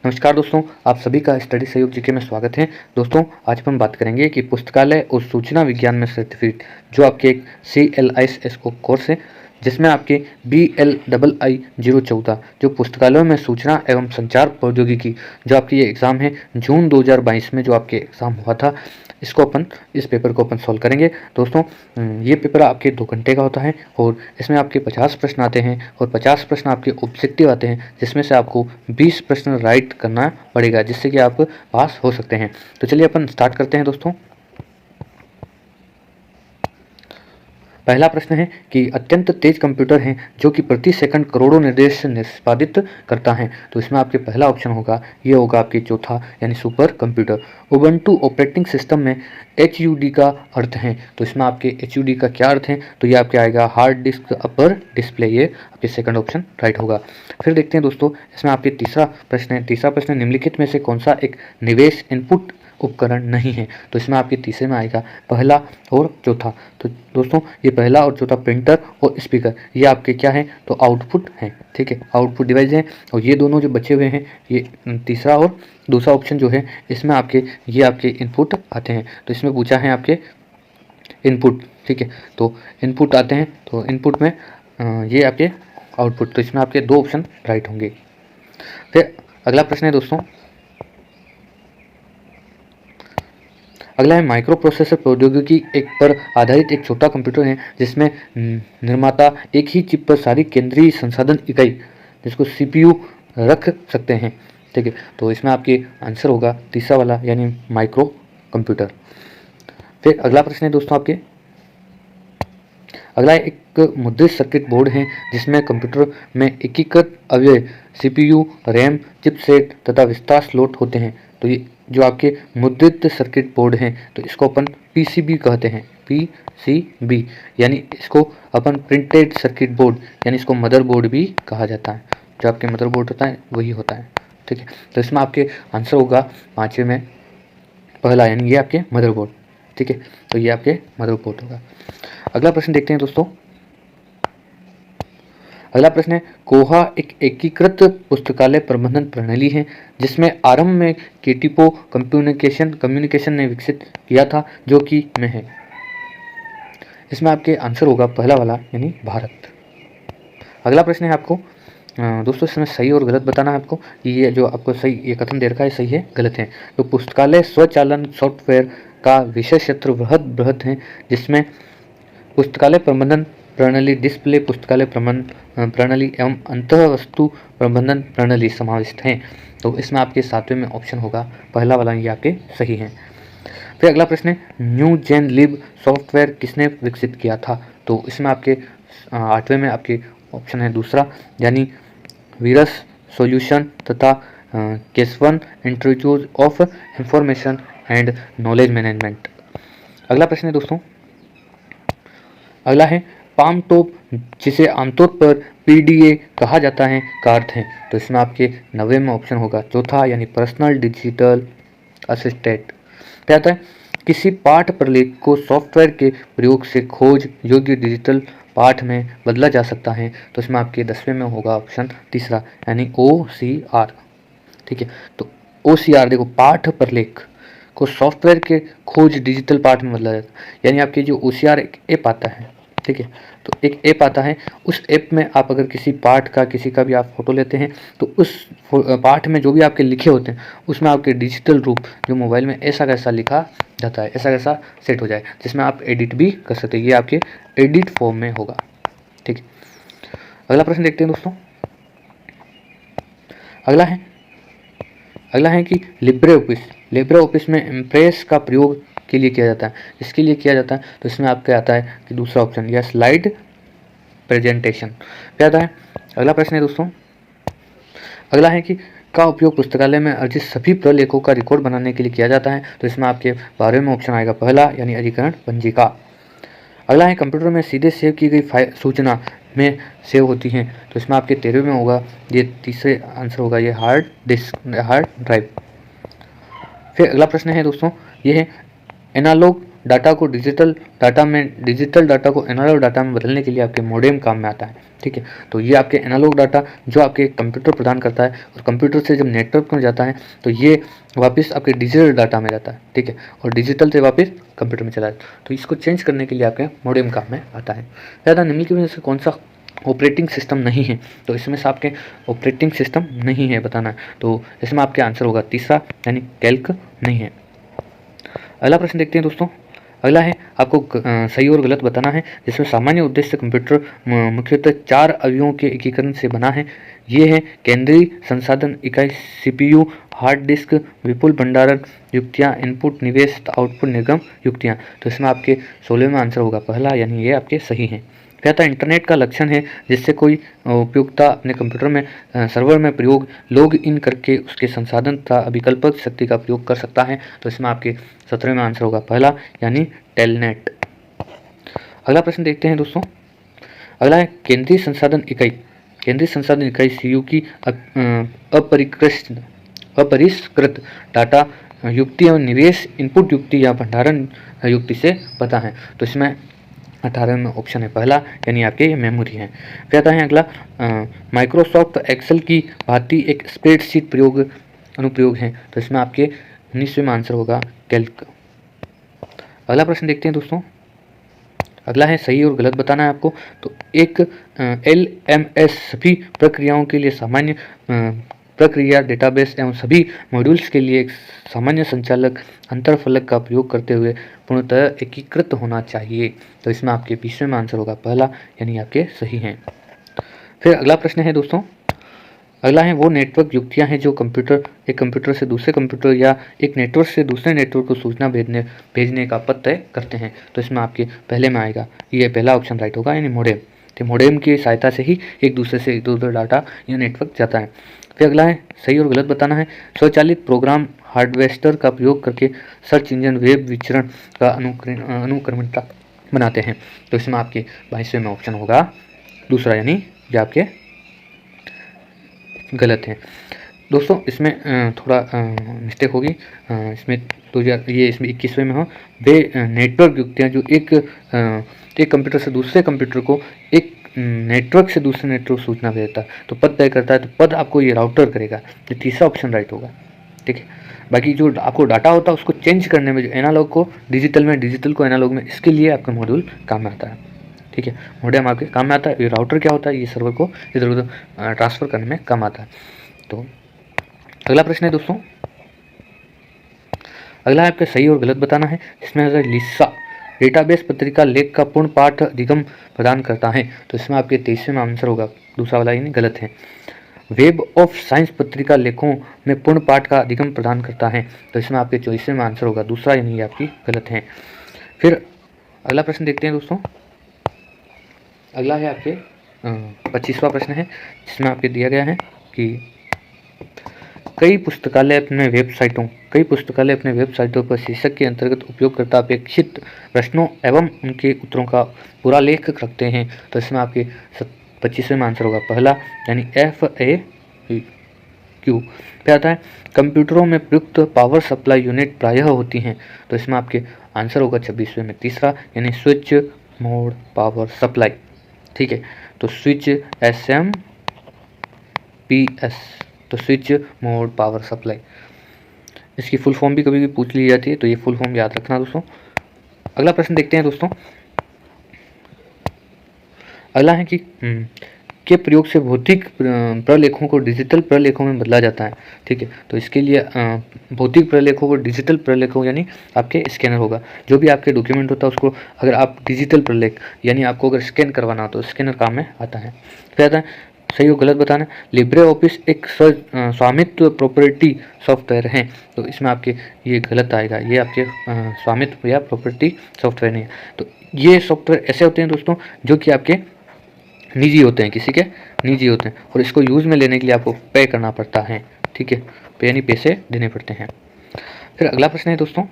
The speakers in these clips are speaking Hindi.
नमस्कार दोस्तों, आप सभी का स्टडी सहयोग जीके में स्वागत है। दोस्तों, आज हम बात करेंगे कि पुस्तकालय और सूचना विज्ञान में सर्टिफिकेट जो आपके एक CLIS कोर्स है, जिसमें आपके BLII 014 जो पुस्तकालयों में सूचना एवं संचार प्रौद्योगिकी जो आपकी ये एग्ज़ाम है जून 2022 में जो आपके एग्ज़ाम हुआ था, इसको अपन इस पेपर को अपन सॉल्व करेंगे। दोस्तों, ये पेपर आपके 2 घंटे का होता है और इसमें आपके 50 प्रश्न आते हैं और 50 प्रश्न आपके ऑब्जेक्टिव आते हैं, जिसमें से आपको 20 प्रश्न राइट करना पड़ेगा, जिससे कि आप पास हो सकते हैं। तो चलिए अपन स्टार्ट करते हैं दोस्तों। पहला प्रश्न है कि अत्यंत तेज कंप्यूटर हैं जो कि प्रति सेकंड करोड़ों निर्देश निष्पादित करता है। तो इसमें आपके पहला ऑप्शन होगा, ये होगा आपके चौथा यानी super computer. Ubuntu operating system में HUD का अर्थ है, तो इसमें आपके HUD का क्या अर्थ है, तो ये आपके आएगा हार्ड डिस्क अपर डिस्प्ले। ये आपके सेकंड ऑप्शन राइट होगा। फिर देखते हैं दोस्तों, इसमें आपके तीसरा प्रश्न है। तीसरा प्रश्न, निम्नलिखित में से कौन सा एक निवेश इनपुट उपकरण नहीं है, तो इसमें आपके तीसरे में आएगा पहला और चौथा। तो दोस्तों, ये पहला और चौथा प्रिंटर और स्पीकर ये आपके क्या है, तो आउटपुट हैं। ठीक है, आउटपुट डिवाइस हैं। और ये दोनों जो बचे हुए हैं, ये तीसरा और दूसरा ऑप्शन जो है, इसमें आपके ये आपके इनपुट आते हैं। तो इसमें पूछा है आपके इनपुट। ठीक है, तो इनपुट आते हैं, तो इनपुट में ये आपके आउटपुट, तो इसमें आपके 2 ऑप्शन राइट होंगे। फिर अगला प्रश्न है दोस्तों, अगला है माइक्रो प्रोसेसर प्रौद्योगिकी एक पर आधारित एक छोटा कंप्यूटर है जिसमें निर्माता एक ही चिप पर सारी केंद्रीय संसाधन इकाई जिसको CPU रख सकते हैं। ठीक है, तो इसमें आपके आंसर होगा तीसरा वाला यानी माइक्रो कंप्यूटर। फिर अगला प्रश्न है दोस्तों आपके, अगला एक मुद्रित सर्किट बोर्ड है जिसमें कंप्यूटर में एकीकृत अवयव CPU, रैम, चिपसेट तथा विस्तार स्लॉट होते हैं। तो ये जो आपके मुद्रित सर्किट बोर्ड हैं, तो इसको अपन PCB कहते हैं। PCB यानी इसको अपन प्रिंटेड सर्किट बोर्ड यानी इसको मदरबोर्ड भी कहा जाता है। जो आपके मदरबोर्ड होता है वही होता है। ठीक है, तो इसमें आपके आंसर होगा पाँचवें में पहला यानी ये आपके मदरबोर्ड। ठीक है, तो ये आपके मदरबोर्ड होगा। अगला प्रश्न देखते हैं दोस्तों। अगला प्रश्न है, कोहा एक एकीकृत पुस्तकालय प्रबंधन प्रणाली है जिसमें आरंभ में केटीपो कम्युनिकेशन ने विकसित किया था, जो कि में है। इसमें आपके आंसर होगा पहला वाला यानी भारत। अगला प्रश्न है आपको दोस्तों, इसमें सही और गलत बताना है आपको कि ये जो आपको सही ये कथन दे रखा है सही है गलत है। तो पुस्तकालय स्वचालन सॉफ्टवेयर का विषय क्षेत्र बृहद है जिसमें पुस्तकालय प्रबंधन प्रणाली, डिस्प्ले पुस्तकालय प्रबंधन प्रणाली एवं अंतःवस्तु प्रबंधन प्रणाली समाविष्ट हैं। तो इसमें आपके सातवें में ऑप्शन होगा पहला वाला, ये आपके सही है। फिर अगला प्रश्न है, न्यू जेन लिब सॉफ्टवेयर किसने विकसित किया था? तो इसमें आपके आठवें में आपके ऑप्शन है दूसरा यानी वीरस सॉल्यूशन तथा Kesavan institute of information and knowledge management. अगला प्रश्न है दोस्तों, अगला है पाम टॉप जिसे आमतौर पर PDA कहा जाता है का अर्थ है। तो इसमें आपके 90 में ऑप्शन होगा चौथा यानी पर्सनल डिजिटल असिस्टेंट। क्या आता है, किसी पाठ प्रलेख को सॉफ्टवेयर के प्रयोग से खोज योग्य डिजिटल पाठ में बदला जा सकता है। तो इसमें आपके 10वें में होगा ऑप्शन तीसरा यानी OCR। ठीक है, तो OCR देखो, पाठ प्रलेख को सॉफ्टवेयर के खोज डिजिटल पाठ में बदला जाता है। यानी आपके जो OCR एक ऐप आता है, ठीक है, तो एक ऐप आता है, उस ऐप में आप अगर किसी पाठ का किसी का भी आप फोटो लेते हैं तो उस पाठ में जो भी आपके लिखे होते हैं उसमें आपके डिजिटल रूप जो मोबाइल में ऐसा कैसा लिखा जाता है, ऐसा कैसा सेट हो जाए जिसमें आप एडिट भी कर सकते हैं। ये आपके एडिट फॉर्म में होगा। ठीक है, अगला प्रश्न देखते हैं दोस्तों। अगला है कि लिब्रे ऑफिस में इम्प्रेस का प्रयोग के लिए किया जाता है। इसके लिए किया जाता है तो इसमें आपके आता है कि दूसरा ऑप्शन या स्लाइड प्रेजेंटेशन क्या आता है। अगला प्रश्न है दोस्तों, अगला है कि का उपयोग पुस्तकालय में अर्जित सभी प्रलेखों का रिकॉर्ड बनाने के लिए किया जाता है। तो इसमें आपके 12वें में ऑप्शन आएगा पहला यानी अधिकरण पंजिका। अगला है कंप्यूटर में सीधे सेव की गई सूचना में सेव होती हैं। तो इसमें आपके 13वें में होगा, ये तीसरे आंसर होगा ये हार्ड ड्राइव। फिर अगला प्रश्न है दोस्तों, ये है एनालॉग डाटा को डिजिटल डाटा को एनालॉग डाटा में बदलने के लिए आपके मॉडेम काम में आता है। ठीक है, तो ये आपके एनालॉग डाटा जो आपके कंप्यूटर प्रदान करता है और कंप्यूटर से जब नेटवर्क में जाता है तो ये वापस आपके डिजिटल डाटा में जाता है। ठीक है, और डिजिटल से वापस कंप्यूटर में चला जाता है। तो इसको चेंज करने के लिए आपके मॉडेम काम में आता है। ज़्यादा निम्न की वजह से कौन सा ऑपरेटिंग सिस्टम नहीं है, तो इसमें से आपके ऑपरेटिंग सिस्टम नहीं है बताना है। तो इसमें आपके आंसर होगा तीसरा, यानी कैल्क नहीं है। अगला प्रश्न देखते हैं दोस्तों। अगला है आपको सही और गलत बताना है, जिसमें सामान्य उद्देश्य कंप्यूटर मुख्यतः 4 अवयवों के एकीकरण से बना है। ये है केंद्रीय संसाधन इकाई सीपीयू, हार्ड डिस्क, विपुल भंडारण युक्तियाँ, इनपुट निवेश, आउटपुट निर्गम युक्तियाँ। तो इसमें आपके 16 में आंसर होगा पहला, यानी ये आपके सही हैं। क्या था इंटरनेट का लक्षण है जिससे कोई उपयोक्ता अपने कंप्यूटर में सर्वर में प्रयोग लॉग इन करके उसके संसाधन तथा अभिकल्पक शक्ति का प्रयोग कर सकता है। तो इसमें आपके 17 में आंसर होगा पहला, यानी टेलनेट। अगला प्रश्न देखते हैं दोस्तों। अगला है केंद्रीय संसाधन इकाई सीयू की अपरिष्कृत डाटा युक्ति और निवेश इनपुट युक्ति या भंडारण युक्ति से पता है। तो इसमें 18 में ऑप्शन है पहला, यानी आपके ये मेमोरी है। फिर आता है अगला माइक्रोसॉफ्ट एक्सेल की भांति एक स्प्रेडशीट अनुप्रयोग है। तो इसमें आपके 19वें में आंसर होगा कैल्क। अगला प्रश्न देखते हैं दोस्तों। अगला है सही और गलत बताना है आपको। तो एक LMS सभी प्रक्रियाओं के लिए सामान्य प्रक्रिया डेटाबेस एवं सभी मॉड्यूल्स के लिए एक सामान्य संचालक अंतरफलक का प्रयोग करते हुए पूर्णतः एकीकृत होना चाहिए। तो इसमें आपके 20वें में आंसर होगा पहला, यानी आपके सही हैं। फिर अगला प्रश्न है दोस्तों। अगला है वो नेटवर्क युक्तियां हैं जो एक कंप्यूटर से दूसरे कंप्यूटर या एक नेटवर्क से दूसरे नेटवर्क को सूचना भेजने का पथ तय करते हैं। तो इसमें आपके पहले में आएगा, ये पहला ऑप्शन राइट होगा, यानी मॉडेम। तो मॉडेम की सहायता से ही एक दूसरे से इधर उधर डाटा या नेटवर्क जाता है। फिर अगला है सही और गलत बताना है। स्वचालित प्रोग्राम हार्डवेयर का प्रयोग करके सर्च इंजन वेब विचरण का अनुक्रमणिका बनाते हैं। तो इसमें आपके 22वें में ऑप्शन होगा दूसरा, यानी ये आपके गलत है दोस्तों। इसमें थोड़ा मिस्टेक होगी, इसमें तो ये इसमें 21वें में हो। वे नेटवर्क युक्तियाँ जो एक कंप्यूटर से दूसरे कंप्यूटर को एक नेटवर्क से दूसरे नेटवर्क सूचना भेजता है, तो पद तय करता है, तो पद आपको ये राउटर करेगा। तो तीसरा ऑप्शन राइट होगा। ठीक है, बाकी जो आपको डाटा होता है उसको चेंज करने में, जो एनालॉग को डिजिटल में, डिजिटल को एनालॉग में, इसके लिए आपका मॉड्यूल काम में आता है। ठीक है, मॉडेम आपके काम में आता है। ये राउटर क्या होता है, ये सर्वर को इधर उधर ट्रांसफ़र करने में काम आता है। तो अगला प्रश्न है दोस्तों। अगला है आपका सही और गलत बताना है। इसमें लिसा डेटाबेस पत्रिका लेख का पूर्ण पाठ अधिगम प्रदान करता है। तो इसमें आपके 23वें में आंसर होगा दूसरा वाला, यानी गलत है। वेब ऑफ साइंस पत्रिका लेखों में पूर्ण पाठ का अधिगम प्रदान करता है। तो इसमें आपके 24वें में आंसर होगा दूसरा, यानी आपकी गलत है। फिर अगला प्रश्न देखते हैं दोस्तों। अगला है आपके 25वां प्रश्न है, जिसमें आपके दिया गया है कि कई पुस्तकालय अपने वेबसाइटों पर शीर्षक के अंतर्गत उपयोगकर्ता अपेक्षित प्रश्नों एवं उनके उत्तरों का पूरा लेख रखते हैं। तो इसमें आपके 25वें में आंसर होगा पहला, यानी FAQ। क्या आता है कंप्यूटरों में प्रयुक्त पावर सप्लाई यूनिट प्रायः होती हैं। तो इसमें आपके आंसर होगा 26वें में तीसरा, यानी स्विच मोड पावर सप्लाई। ठीक है, तो स्विच SMPS, तो स्विच मोड पावर सप्लाई। इसकी फुल फॉर्म भी कभी भी पूछ ली जाती है, तो ये फुल फॉर्म याद रखना दोस्तों। अगला प्रश्न देखते हैं दोस्तों। अगला है कि के प्रयोग से भौतिक प्रलेखों को डिजिटल प्रलेखों में बदला जाता है। ठीक है, तो इसके लिए भौतिक प्रलेखों को डिजिटल प्रलेखों यानी आपके स्कैनर होगा। जो भी आपके डॉक्यूमेंट होता है उसको अगर आप डिजिटल प्रलेख यानी आपको अगर स्कैन करवाना हो तो स्कैनर काम में आता है। फिर आता है सही और गलत बताना। लिब्रे ऑफिस एक स्वामित्व प्रॉपर्टी सॉफ्टवेयर है। तो इसमें आपके ये गलत आएगा, ये आपके स्वामित्व या प्रॉपर्टी सॉफ्टवेयर नहीं है। तो ये सॉफ्टवेयर ऐसे होते हैं दोस्तों जो कि आपके निजी होते हैं, किसी के निजी होते हैं, और इसको यूज़ में लेने के लिए आपको पे करना पड़ता है। ठीक है, पे यानी पैसे देने पड़ते हैं। फिर अगला प्रश्न है दोस्तों।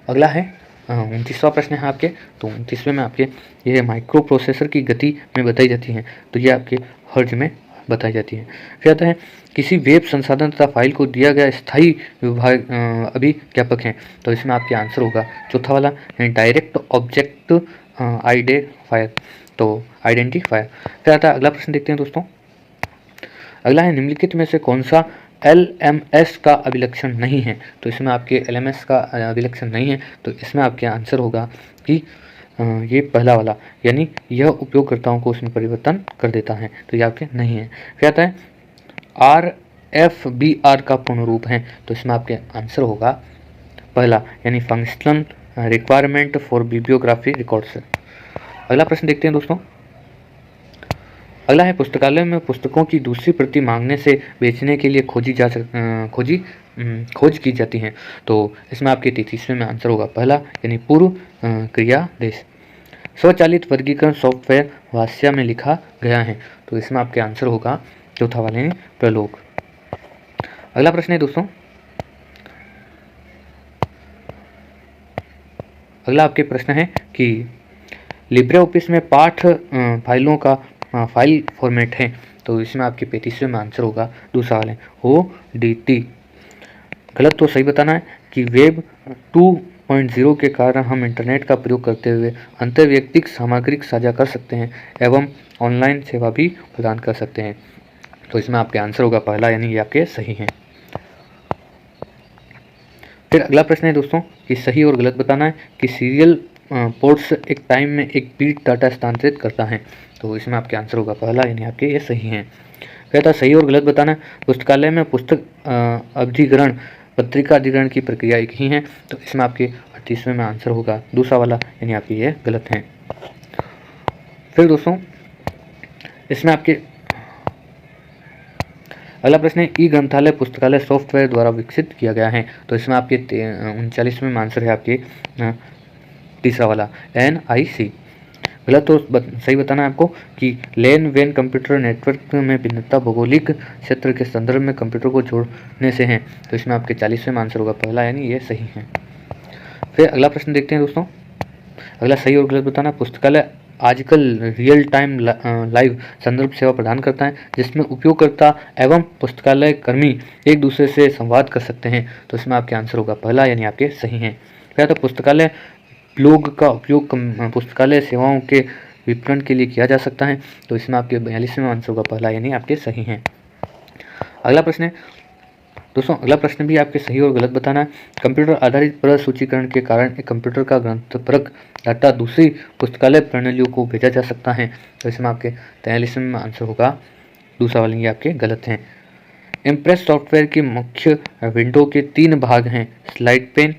अगला है 29वां प्रश्न है आपके। तो 29वें में आपके ये माइक्रो प्रोसेसर की गति में बताई जाती हैं। तो ये आपके हर्ज में बताई जाती है। फिर आता है किसी वेब संसाधन तथा फाइल को दिया गया स्थायी विभाग अभिज्ञापक हैं, तो इसमें आपके आंसर होगा चौथा वाला डायरेक्ट ऑब्जेक्ट आइडेंटिफायर, तो आइडेंटिफायर। फिर आता है अगला प्रश्न, देखते हैं दोस्तों। अगला है निम्नलिखित में से कौन सा LMS का अभिलक्षण नहीं है, तो इसमें आपके LMS का अभिलक्षण नहीं है, तो इसमें आपके आंसर होगा कि ये पहला वाला, यानी यह उपयोगकर्ताओं को उसमें परिवर्तन कर देता है, तो ये आपके नहीं है। फिर आता है RFBR का पूर्ण रूप है, तो इसमें आपके आंसर होगा पहला, यानी functional requirement for bibliography records. अगला प्रश्न देखते हैं दोस्तों। अगला है पुस्तकालय में पुस्तकों की दूसरी प्रति मांगने से बेचने के लिए खोज की जाती है, तो इसमें आपके 33वें में आंसर होगा पहला, यानी पूर्व क्रियादेश। स्वचालित वर्गीकरण सॉफ्टवेयर वास्या में लिखा गया है, तो इसमें आपके आंसर होगा चौथा वाले यानी प्रलोग। अगला प्रश्न है दोस्तों। अगला आपके प्रश्न है कि लिब्रे ऑफिस में पाठ फाइलों का फाइल फॉर्मेट है, तो इसमें आपके 35वें में आंसर होगा दूसरा वाले ODT। गलत तो सही बताना है कि वेब 2.0 के कारण हम इंटरनेट का प्रयोग करते हुए अंतर्व्यक्तिक सामग्री साझा कर सकते हैं एवं ऑनलाइन सेवा भी प्रदान कर सकते हैं, तो इसमें आपके आंसर होगा पहला, यानी ये आपके सही हैं। फिर अगला प्रश्न है दोस्तों कि सही और गलत बताना है कि सीरियल पोर्ट्स एक टाइम में एक बीट डाटा स्थानांतरित करता है, तो इसमें आपके आंसर होगा पहला, यानी आपके ये सही हैं। कहता सही और गलत बताना है पुस्तकालय में पुस्तक अधिग्रहण पत्रिका अधिग्रहण की प्रक्रिया एक ही है, तो इसमें आपके 38वें में आंसर होगा दूसरा वाला, यानी आपके ये गलत हैं। फिर दोस्तों इसमें आपके अगला प्रश्न है ई ग्रंथालय पुस्तकालय सॉफ्टवेयर द्वारा विकसित किया गया है, तो इसमें आपके 39वें में आंसर है आपके तीसरा वाला NIC। गलत तो सही बताना है आपको कि लेन वेन कंप्यूटर नेटवर्क में भिन्नता भौगोलिक क्षेत्र के संदर्भ में कंप्यूटर को जोड़ने से हैं, तो इसमें आपके 40वें में आंसर होगा पहला, यानी ये सही है। फिर अगला प्रश्न देखते हैं दोस्तों। अगला सही और गलत बताना, पुस्तकालय आजकल रियल टाइम लाइव संदर्भ सेवा प्रदान करता है जिसमें उपयोगकर्ता एवं पुस्तकालय कर्मी एक दूसरे से संवाद कर सकते हैं, तो इसमें आपके आंसर होगा पहला, यानी आपके सही हैं। फिर तो पुस्तकालय ब्लॉग का उपयोग पुस्तकालय सेवाओं के विपणन के लिए किया जा सकता है, तो इसमें आपके 42वें आंसर होगा पहला, यानी आपके सही हैं। अगला प्रश्न है दोस्तों, अगला प्रश्न भी आपके सही और गलत बताना है। कंप्यूटर आधारित प्रसूचीकरण के कारण एक कंप्यूटर का ग्रंथपरक डाटा दूसरी पुस्तकालय प्रणालियों को भेजा जा सकता है, तो इसमें आपके 43वें में आंसर होगा दूसरा वाले, ये आपके गलत हैं। इम्प्रेस सॉफ्टवेयर के मुख्य विंडो के 3 भाग हैं, स्लाइड पेन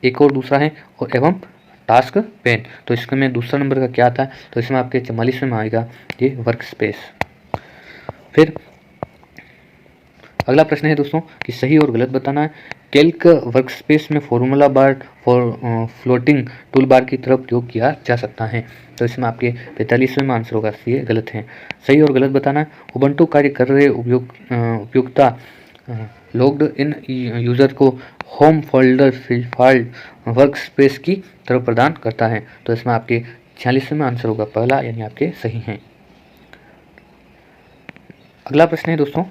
एक और दूसरा है और एवं टास्क पेन, तो इसमें दूसरा नंबर का क्या आता है, तो इसमें आपके 44वें में आएगा ये वर्क स्पेस। फिर अगला प्रश्न है दोस्तों कि सही और गलत बताना है। कैल्क वर्कस्पेस में formula bar floating tool bar की तरफ प्रयोग किया जा सकता है, तो इसमें आपके 45वें में आंसर होगा, ये गलत है। सही और गलत बताना है। उबंटू कार्य कर रहे उपयोगिता लॉग्ड इन यूज़र को होम फोल्डर फाइल वर्कस्पेस की तरफ प्रदान करता है, तो इसमें आपके 46वें में आंसर होगा पहला, यानी आपके सही हैं। अगला प्रश्न है दोस्तों,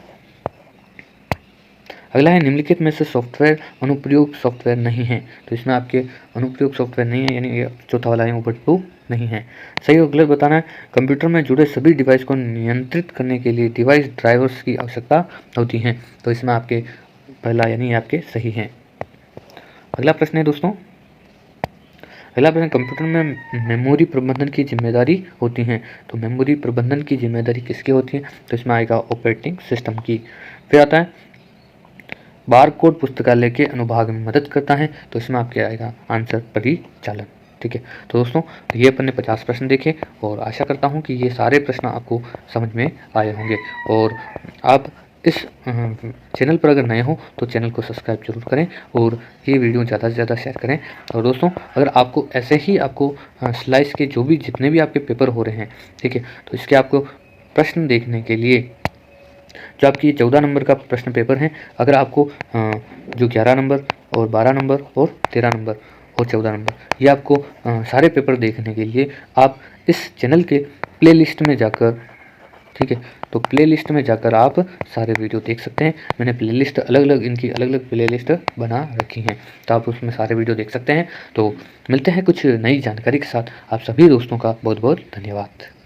अगला है निम्नलिखित में से सॉफ्टवेयर अनुप्रयोग सॉफ्टवेयर नहीं है, तो इसमें आपके अनुप्रयोग सॉफ्टवेयर नहीं है, यानी ये चौथा वाला है उबंटू नहीं है। सही और गलत बताना है। कंप्यूटर में जुड़े सभी डिवाइस को नियंत्रित करने के लिए डिवाइस ड्राइवर्स की आवश्यकता होती है, तो इसमें आपके पहला, यानी आपके सही हैं। अगला प्रश्न है दोस्तों, अगला प्रश्न कंप्यूटर में मेमोरी प्रबंधन की जिम्मेदारी होती है, तो मेमोरी प्रबंधन की जिम्मेदारी किसकी होती है, तो इसमें आएगा ऑपरेटिंग सिस्टम की। फिर आता है बारकोड पुस्तकालय के अनुभाग में मदद करता है, तो इसमें आपके आएगा आंसर परिचालन। ठीक है, तो दोस्तों ये अपन ने 50 प्रश्न देखे और आशा करता हूँ कि ये सारे प्रश्न आपको समझ में आए होंगे, और आप इस चैनल पर अगर नए हो तो चैनल को सब्सक्राइब जरूर करें और ये वीडियो ज़्यादा से ज़्यादा शेयर करें। और दोस्तों अगर आपको ऐसे ही आपको स्लाइस के जितने भी आपके पेपर हो रहे हैं, ठीक है, तो इसके आपको प्रश्न देखने के लिए जो आपकी 14 नंबर का प्रश्न पेपर है, अगर आपको जो 11 नंबर और 12 नंबर और 13 नंबर और 14 नंबर ये आपको सारे पेपर देखने के लिए आप इस चैनल के प्लेलिस्ट में जाकर ठीक है। तो प्लेलिस्ट में जाकर आप सारे वीडियो देख सकते हैं। मैंने प्लेलिस्ट इनकी अलग अलग प्लेलिस्ट बना रखी हैं, तो आप उसमें सारे वीडियो देख सकते हैं। तो मिलते हैं कुछ नई जानकारी के साथ। आप सभी दोस्तों का बहुत बहुत धन्यवाद।